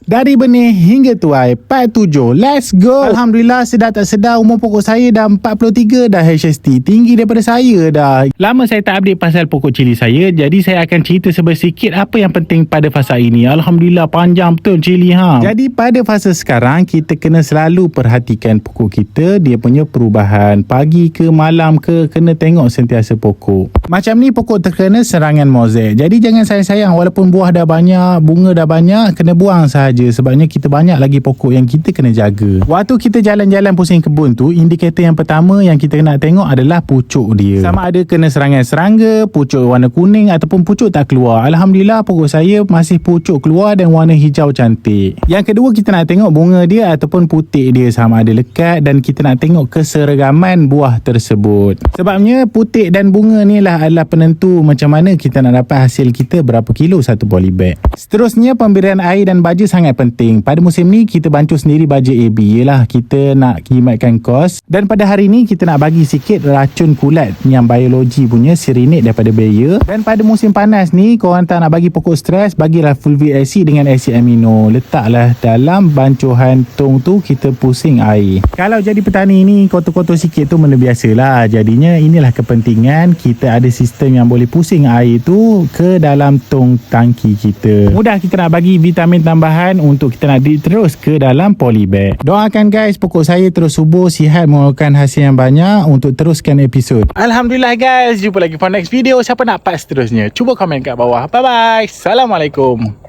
Dari benih hingga tuai, part 7. Let's go. Alhamdulillah, sedar tak sedar umur pokok saya dah 43 dah HST. Tinggi daripada saya dah. Lama saya tak update pasal pokok cili saya, jadi saya akan cerita sedikit apa yang penting pada fasa ini. Alhamdulillah, panjang betul cili Jadi pada fasa sekarang, kita kena selalu perhatikan pokok kita, dia punya perubahan. Pagi ke malam ke, kena tengok sentiasa pokok. Macam ni pokok terkena serangan mosaic. Jadi jangan sayang-sayang, walaupun buah dah banyak, bunga dah banyak, kena buang sahaja. Sebabnya kita banyak lagi pokok yang kita kena jaga. Waktu kita jalan-jalan pusing kebun tu, indikator yang pertama yang kita nak tengok adalah pucuk dia. Sama ada kena serangan serangga, pucuk warna kuning ataupun pucuk tak keluar. Alhamdulillah pokok saya masih pucuk keluar dan warna hijau cantik. Yang kedua, kita nak tengok bunga dia ataupun putik dia sama ada lekat, dan kita nak tengok keseragaman buah tersebut. Sebabnya putik dan bunga ni adalah penentu macam mana kita nak dapat hasil kita berapa kilo satu polybag. Seterusnya, pemberian air dan baja sangat penting. Pada musim ni kita bancuh sendiri baja AB, ialah kita nak khidmatkan kos, dan pada hari ni kita nak bagi sikit racun kulat yang biologi punya sirinate daripada Bayer. Dan pada musim panas ni, korang tak nak bagi pokok stres, bagilah fulvic acid dengan acid amino, letaklah dalam bancuhan tong tu, kita pusing air. Kalau jadi petani ni kotor-kotor sikit tu benda biasalah. Jadinya inilah kepentingan kita ada sistem yang boleh pusing air tu ke dalam tong tangki kita. Mudah kita nak bagi vitamin tambahan untuk kita nak terus ke dalam polybag. Doakan guys, pokok saya terus subur, sihat, mengeluarkan hasil yang banyak untuk teruskan episod. Alhamdulillah guys, jumpa lagi for next video. Siapa nak part seterusnya, cuba komen kat bawah. Bye bye. Assalamualaikum.